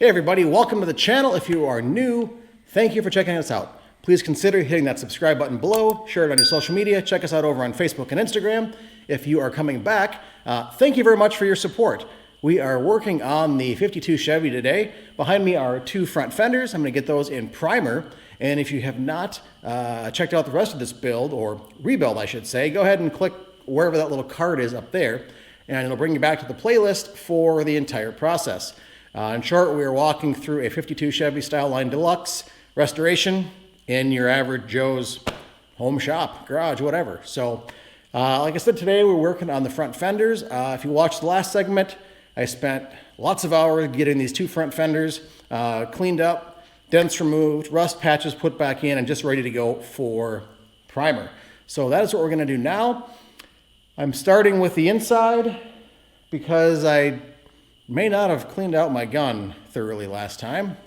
Hey everybody, welcome to the channel. If you are new, thank you for checking us out. Please consider hitting that subscribe button below, share it on your social media, check us out over on Facebook and Instagram. If you are coming back, thank you very much for your support. We are working on the 52 Chevy today. Behind me are two front fenders. I'm going to get those in primer. And if you have not checked out the rest of this build, or rebuild I should say, go ahead and click wherever that little card is up there, and it'll bring you back to the playlist for the entire process. In short, we are walking through a 52 Chevy Styleline Deluxe restoration in your average Joe's home shop, garage, whatever. So, like I said, today we're working on the front fenders. If you watched the last segment, I spent lots of hours getting these two front fenders cleaned up, dents removed, rust patches put back in, and just ready to go for primer. So that is what we're going to do now. I'm starting with the inside because I may not have cleaned out my gun thoroughly last time.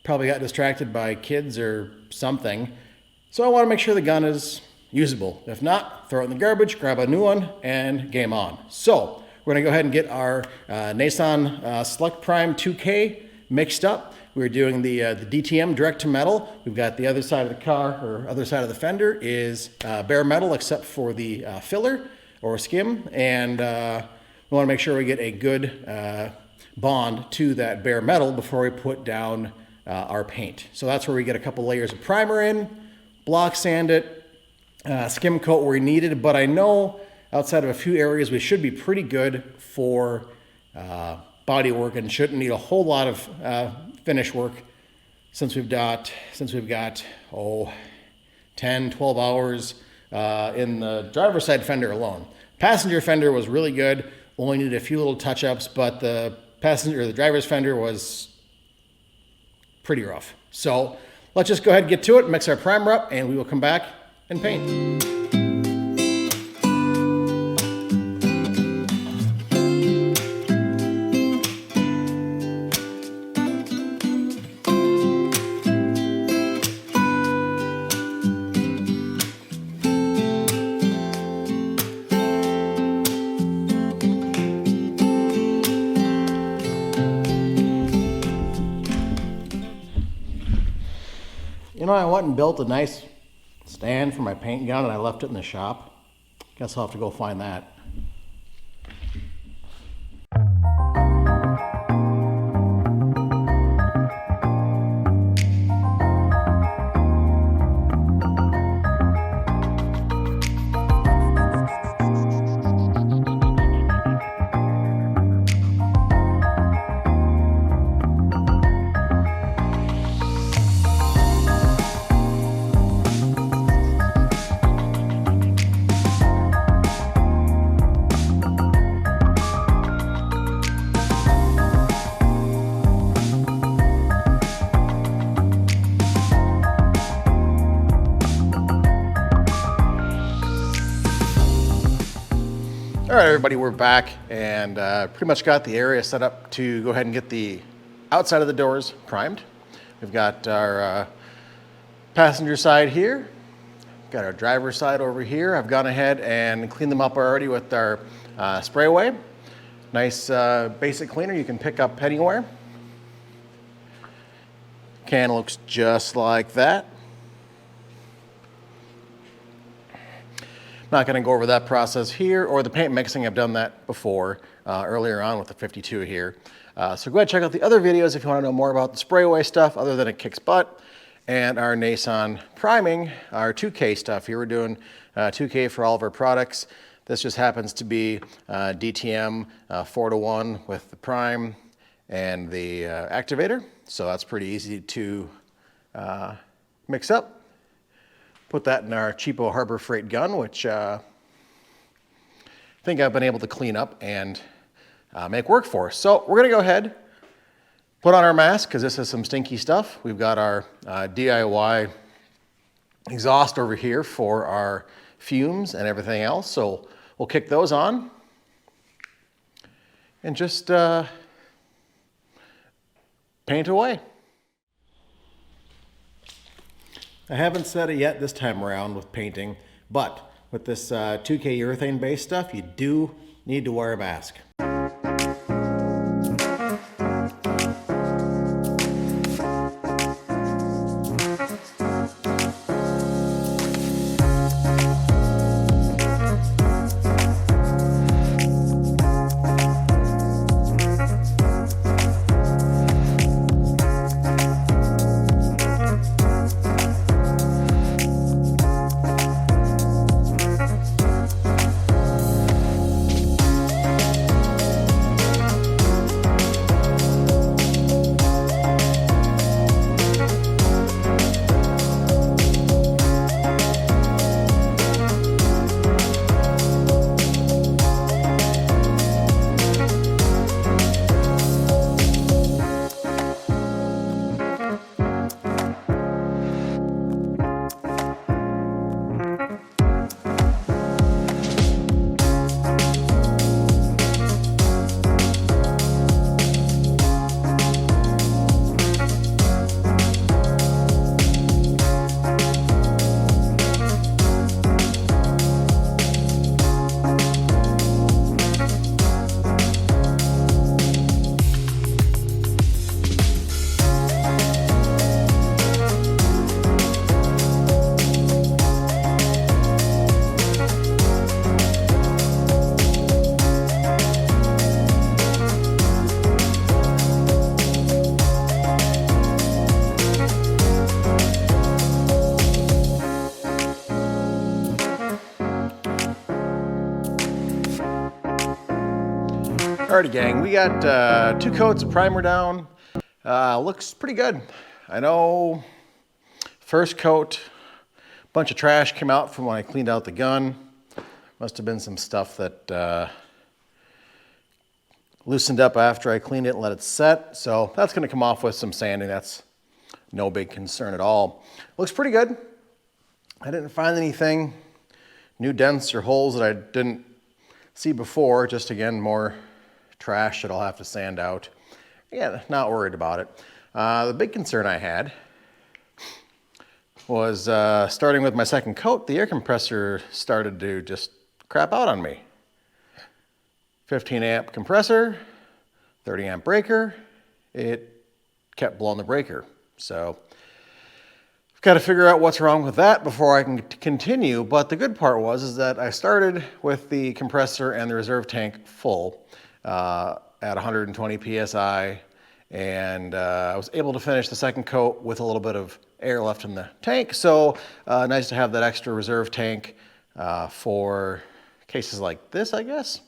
Probably got distracted by kids or something. So I want to make sure the gun is usable. If not, throw it in the garbage, grab a new one, and game on. So we're going to go ahead and get our Nissan Select Prime 2K mixed up. We're doing the DTM direct to metal. We've got the other side of the car, or other side of the fender, is bare metal except for the filler or skim. And we want to make sure we get a good bond to that bare metal before we put down our paint. So that's where we get a couple layers of primer in, block sand it, skim coat where needed. But I know outside of a few areas we should be pretty good for body work and shouldn't need a whole lot of finish work since we've got 10, 12 hours in the driver's side fender alone. Passenger fender was really good. Only needed a few little touch-ups, but the driver's fender was pretty rough. So let's just go ahead and get to it, mix our primer up, and we will come back and paint. You know, I went and built a nice stand for my paint gun and I left it in the shop. Guess I'll have to go find that. All right, everybody, we're back and pretty much got the area set up to go ahead and get the outside of the doors primed. We've got our passenger side here, got our driver's side over here. I've gone ahead and cleaned them up already with our spray away. Nice basic cleaner you can pick up anywhere. Can looks just like that. Not going to go over that process here or the paint mixing. I've done that before earlier on with the 52 here. So go ahead and check out the other videos if you want to know more about the spray away stuff other than it kicks butt, and our Nissan priming, our 2K stuff here. We're doing 2K for all of our products. This just happens to be DTM 4-to-1 with the prime and the activator. So that's pretty easy to mix up. Put that in our cheapo Harbor Freight gun, which I think I've been able to clean up and make work for us. So we're going to go ahead, put on our mask because this is some stinky stuff. We've got our DIY exhaust over here for our fumes and everything else. So we'll kick those on and just paint away. I haven't said it yet this time around with painting, but with this 2K urethane based stuff, you do need to wear a mask. Alrighty gang, we got 2 coats of primer down. Looks pretty good. I know first coat, a bunch of trash came out from when I cleaned out the gun. Must have been some stuff that loosened up after I cleaned it and let it set. So that's gonna come off with some sanding. That's no big concern at all. Looks pretty good. I didn't find anything, new dents or holes that I didn't see before. Just again, more trash that I'll have to sand out. Yeah, not worried about it. The big concern I had was starting with my second coat, the air compressor started to just crap out on me. 15 amp compressor, 30 amp breaker, it kept blowing the breaker. So I've got to figure out what's wrong with that before I can continue. But the good part is that I started with the compressor and the reserve tank full at 120 PSI, and I was able to finish the second coat with a little bit of air left in the tank. So nice to have that extra reserve tank for cases like this, I guess.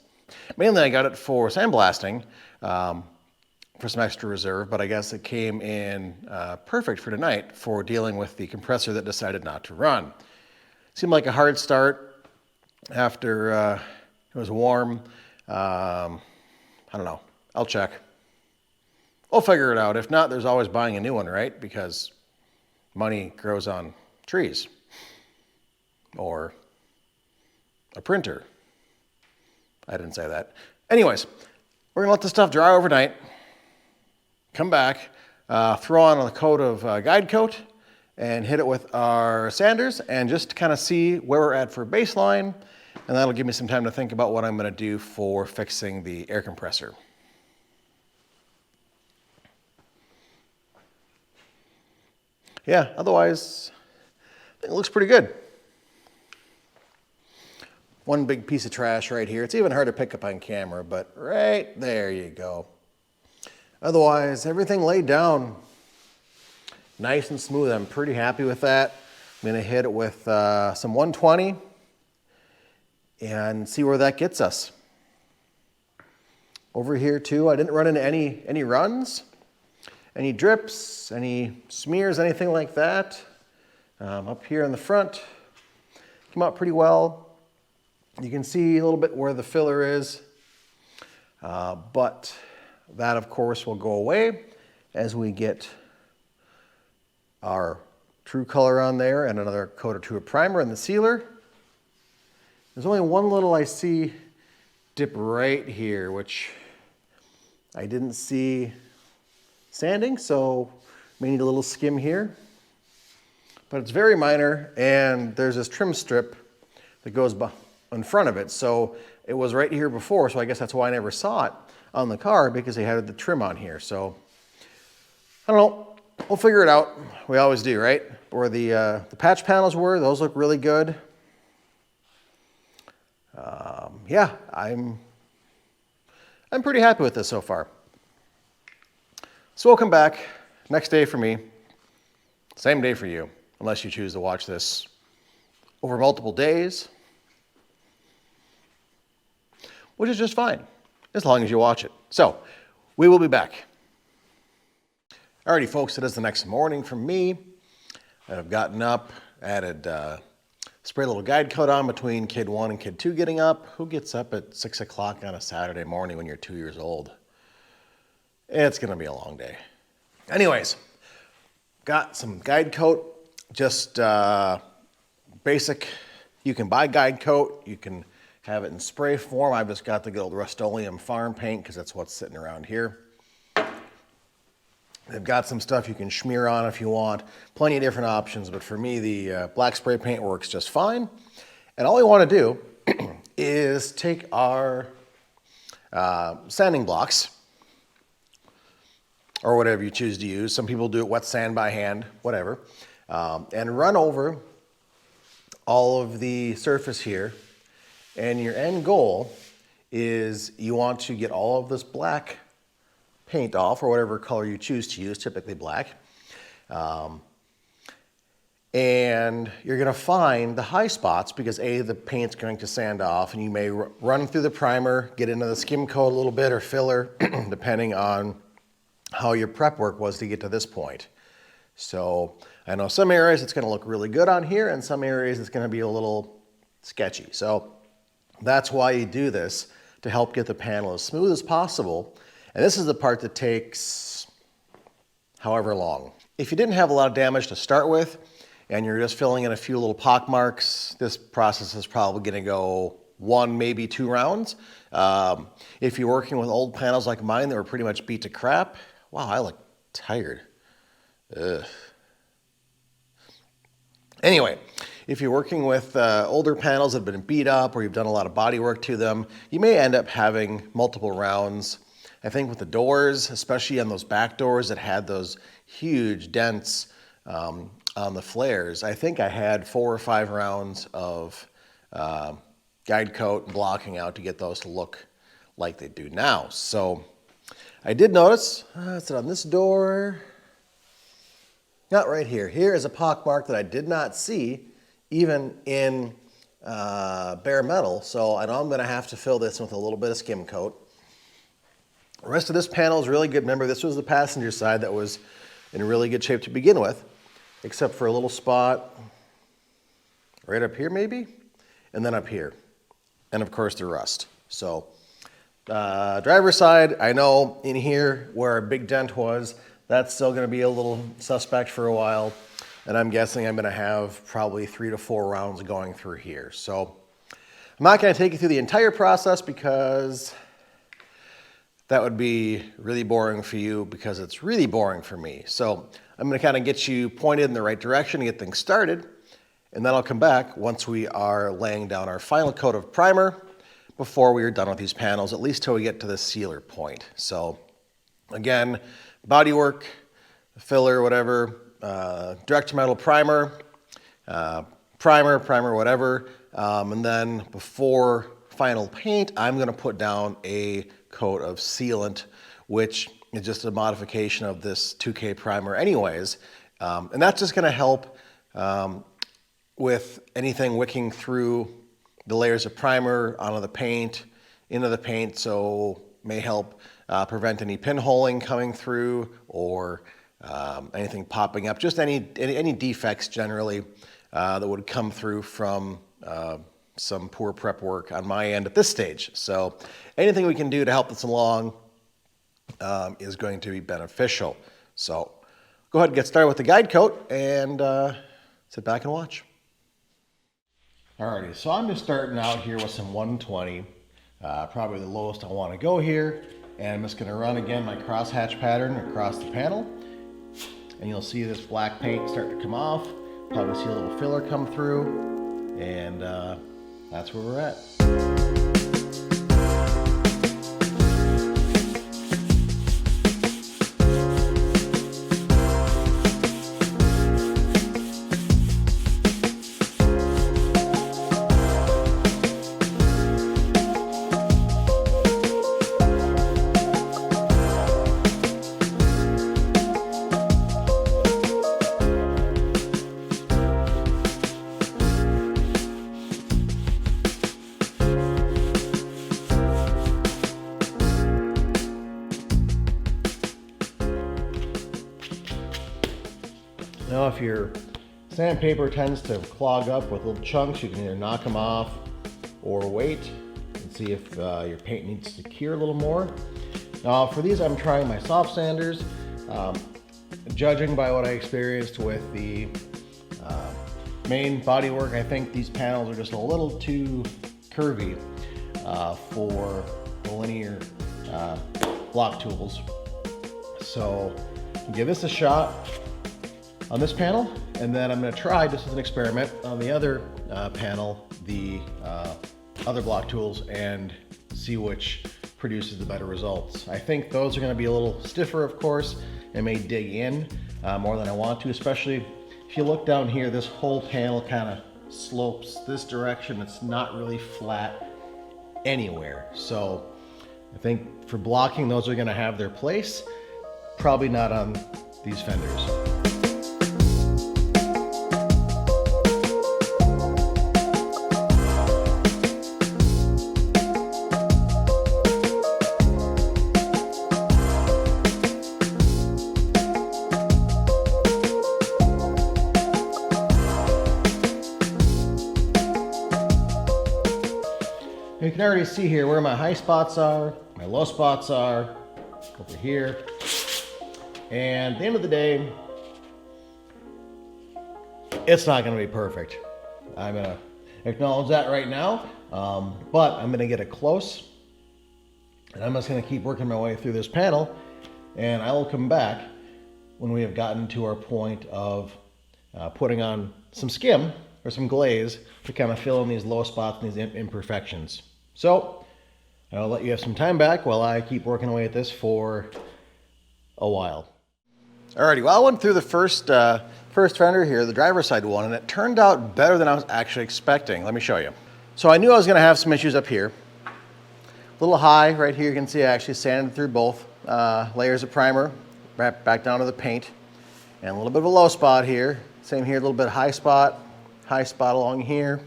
Mainly I got it for sandblasting for some extra reserve, but I guess it came in perfect for tonight for dealing with the compressor that decided not to run. Seemed like a hard start after it was warm. I don't know. I'll check. I'll figure it out. If not, there's always buying a new one, right? Because money grows on trees. Or a printer. I didn't say that. Anyways, we're gonna let this stuff dry overnight. Come back, throw on a coat of guide coat and hit it with our sanders and just kind of see where we're at for baseline. And that'll give me some time to think about what I'm gonna do for fixing the air compressor. Yeah, otherwise, I think it looks pretty good. One big piece of trash right here. It's even hard to pick up on camera, but right there you go. Otherwise, everything laid down nice and smooth. I'm pretty happy with that. I'm gonna hit it with some 120 and see where that gets us. Over here too, I didn't run into any runs, any drips, any smears, anything like that. Up here in the front, came out pretty well. You can see a little bit where the filler is, but that of course will go away as we get our true color on there and another coat or two of primer in the sealer. There's only one little I see dip right here, which I didn't see sanding, so may need a little skim here. But it's very minor, and there's this trim strip that goes in front of it. So it was right here before, so I guess that's why I never saw it on the car, because they had the trim on here. So I don't know, we'll figure it out. We always do, right? Where the patch panels were, those look really good. Yeah, I'm pretty happy with this so far. So welcome back. Next day for me, same day for you, unless you choose to watch this over multiple days, which is just fine, as long as you watch it. So, we will be back. Alrighty folks, it is the next morning for me. I've gotten up, added, sprayed a little guide coat on between kid 1 and kid 2 getting up. Who gets up at 6 o'clock on a Saturday morning when you're 2 years old? It's gonna be a long day. Anyways, got some guide coat, just basic. You can buy guide coat, you can have it in spray form. I've just got the good old Rust-Oleum farm paint because that's what's sitting around here. They've got some stuff you can smear on if you want. Plenty of different options, but for me, the black spray paint works just fine. And all we want to do is take our sanding blocks, or whatever you choose to use. Some people do it wet sand by hand, whatever, and run over all of the surface here. And your end goal is you want to get all of this black paint off, or whatever color you choose to use, typically black. And you're gonna find the high spots because A, the paint's going to sand off, and you may run through the primer, get into the skim coat a little bit or filler, depending on how your prep work was to get to this point. So I know some areas it's gonna look really good on here, and some areas it's gonna be a little sketchy. So that's why you do this, to help get the panel as smooth as possible. And this is the part that takes however long. If you didn't have a lot of damage to start with, and you're just filling in a few little pock marks, this process is probably gonna go 1, maybe 2 rounds. If you're working with old panels like mine that were pretty much beat to crap, wow, I look tired. Ugh. Anyway, if you're working with older panels that have been beat up or you've done a lot of body work to them, you may end up having multiple rounds. I think with the doors, especially on those back doors that had those huge dents on the flares, I think I had 4 or 5 rounds of guide coat and blocking out to get those to look like they do now. So I did notice, is it on this door? Not right here. Here is a pock mark that I did not see even in bare metal. So I know I'm gonna have to fill this with a little bit of skim coat. The rest of this panel is really good. Remember, this was the passenger side that was in really good shape to begin with, except for a little spot right up here maybe, and then up here. And of course the rust. So driver's side, I know in here where a big dent was, that's still gonna be a little suspect for a while. And I'm guessing I'm gonna have probably 3 to 4 rounds going through here. So I'm not gonna take you through the entire process because that would be really boring for you, because it's really boring for me. So I'm gonna kind of get you pointed in the right direction to get things started, and then I'll come back once we are laying down our final coat of primer before we are done with these panels, at least till we get to the sealer point. So again, bodywork, filler, whatever, direct to metal primer, primer, whatever, and then before final paint, I'm gonna put down a coat of sealant, which is just a modification of this 2K primer anyways. And that's just gonna help with anything wicking through the layers of primer onto the paint, into the paint, so may help prevent any pinholing coming through or anything popping up, just any defects generally that would come through from some poor prep work on my end at this stage. So anything we can do to help this along is going to be beneficial. So go ahead and get started with the guide coat and sit back and watch. Alrighty, so I'm just starting out here with some 120, probably the lowest I want to go here. And I'm just going to run again my crosshatch pattern across the panel. And you'll see this black paint start to come off. Probably see a little filler come through. And that's where we're at. Now if your sandpaper tends to clog up with little chunks, you can either knock them off or wait and see if your paint needs to cure a little more. Now for these I'm trying my soft sanders. Judging by what I experienced with the main bodywork, I think these panels are just a little too curvy for the linear block tools. So give this a shot on this panel, and then I'm going to try, just as an experiment, on the other panel, the other block tools, and see which produces the better results. I think those are going to be a little stiffer, of course, and may dig in more than I want to, especially if you look down here, this whole panel kind of slopes this direction. It's not really flat anywhere. So I think for blocking, those are going to have their place, probably not on these fenders. You can already see here where my high spots are, my low spots are, over here. And at the end of the day, it's not gonna be perfect. I'm gonna acknowledge that right now, but I'm gonna get it close, and I'm just gonna keep working my way through this panel, and I will come back when we have gotten to our point of putting on some skim or some glaze to kind of fill in these low spots and these imperfections. So I'll let you have some time back while I keep working away at this for a while. Alrighty, well, I went through the first fender here, the driver's side one, and it turned out better than I was actually expecting. Let me show you. So I knew I was gonna have some issues up here. A little high right here, you can see I actually sanded through both layers of primer, wrapped back down to the paint, and a little bit of a low spot here. Same here, a little bit of high spot along here.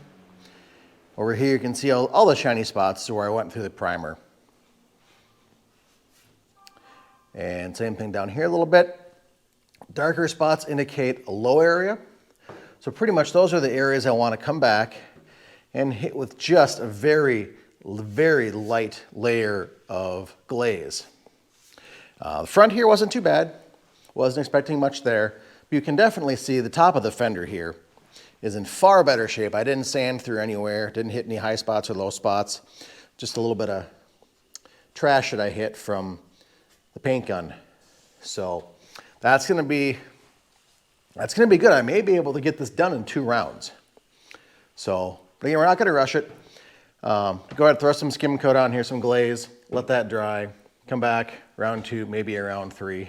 Over here you can see all the shiny spots to where I went through the primer. And same thing down here a little bit. Darker spots indicate a low area. So pretty much those are the areas I want to come back and hit with just a very, very light layer of glaze. The front here wasn't too bad. Wasn't expecting much there. But you can definitely see the top of the fender here is in far better shape. I didn't sand through anywhere, didn't hit any high spots or low spots. Just a little bit of trash that I hit from the paint gun. So that's gonna be good. I may be able to get this done in 2 rounds. So, but again, we're not gonna rush it. Go ahead and throw some skim coat on here, some glaze, let that dry, come back, round 2, maybe around 3.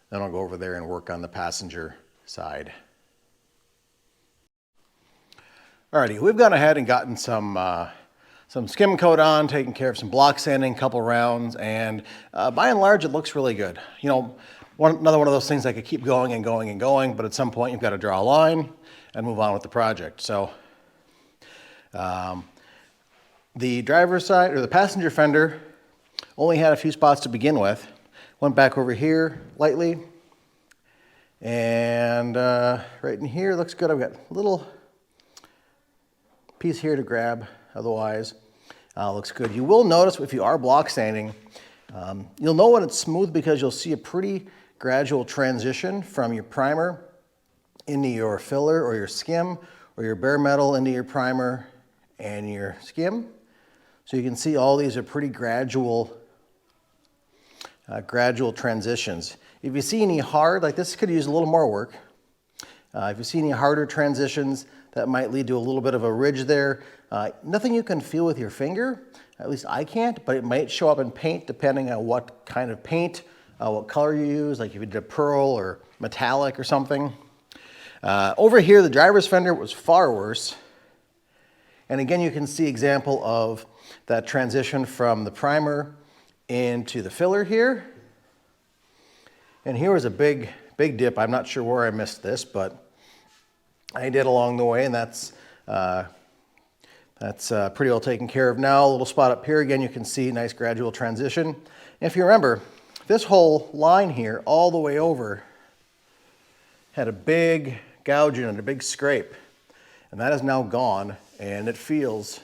Then I'll go over there and work on the passenger side. Alrighty, we've gone ahead and gotten some skim coat on, taken care of some block sanding, a couple rounds, and by and large, it looks really good. You know, another one of those things that could keep going and going and going, but at some point you've got to draw a line and move on with the project. So the driver's side, or the passenger fender, only had a few spots to begin with. Went back over here lightly, and right in here looks good. I've got a little piece here to grab, otherwise looks good. You will notice if you are block sanding, you'll know when it's smooth because you'll see a pretty gradual transition from your primer into your filler or your skim, or your bare metal into your primer and your skim. So you can see all these are pretty gradual transitions. If you see any hard, like this could use a little more work. If you see any harder transitions, that might lead to a little bit of a ridge there. Nothing you can feel with your finger, at least I can't, but it might show up in paint depending on what kind of paint, what color you use, like if you did a pearl or metallic or something. Over here, the driver's fender was far worse. And again, you can see example of that transition from the primer into the filler here. And here was a big dip. I'm not sure where I missed this, but I did along the way, and that's pretty well taken care of now. A little spot up here, again, you can see nice gradual transition. And if you remember, this whole line here, all the way over, had a big gouge in it, a big scrape. And that is now gone, and it feels,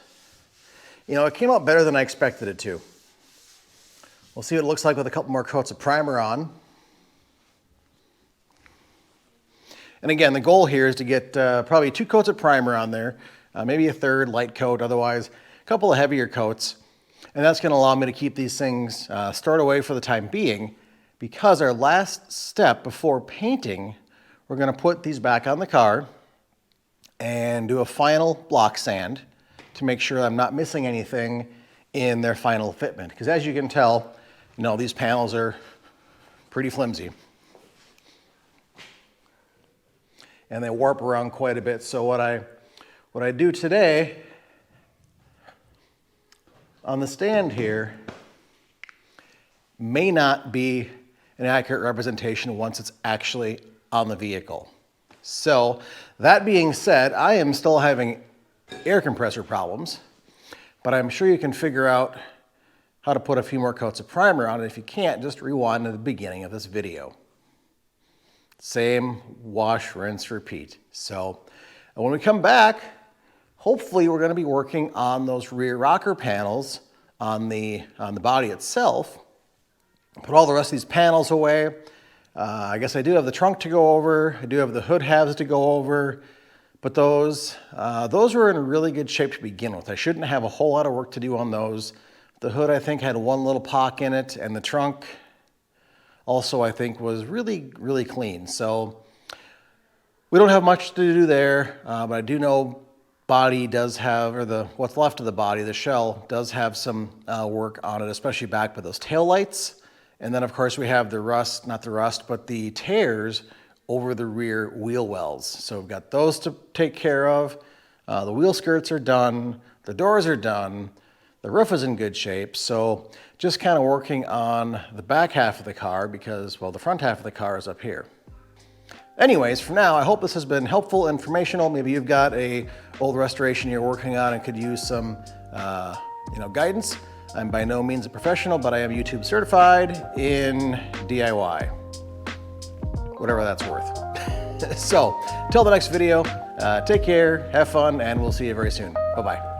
you know, it came out better than I expected it to. We'll see what it looks like with a couple more coats of primer on. And again, the goal here is to get probably 2 coats of primer on there, maybe a 3rd light coat, otherwise a couple of heavier coats. And that's gonna allow me to keep these things stored away for the time being, because our last step before painting, we're gonna put these back on the car and do a final block sand to make sure I'm not missing anything in their final fitment. Because as you can tell, you know, these panels are pretty flimsy. And they warp around quite a bit. So what I do today on the stand here may not be an accurate representation once it's actually on the vehicle. So that being said, I am still having air compressor problems, but I'm sure you can figure out how to put a few more coats of primer on it. If you can't, just rewind to the beginning of this video. Same wash, rinse, repeat. So when we come back, hopefully we're going to be working on those rear rocker panels on the body itself. Put all the rest of these panels away. I guess I do have the trunk to go over. I do have the hood halves to go over. But those were in really good shape to begin with. I shouldn't have a whole lot of work to do on those. The hood, I think, had one little pock in it, and the trunk also, I think, was really, really clean. So we don't have much to do there, but I do know body does have, or what's left of the body, the shell, does have some work on it, especially back by those tail lights. And then, of course, we have the tears over the rear wheel wells. So we've got those to take care of. The wheel skirts are done. The doors are done. The roof is in good shape. So just kind of working on the back half of the car because, well, the front half of the car is up here. Anyways, for now, I hope this has been helpful, informational. Maybe you've got a old restoration you're working on and could use some, guidance. I'm by no means a professional, but I am YouTube certified in DIY, whatever that's worth. So, till the next video, take care, have fun, and we'll see you very soon. Bye-bye.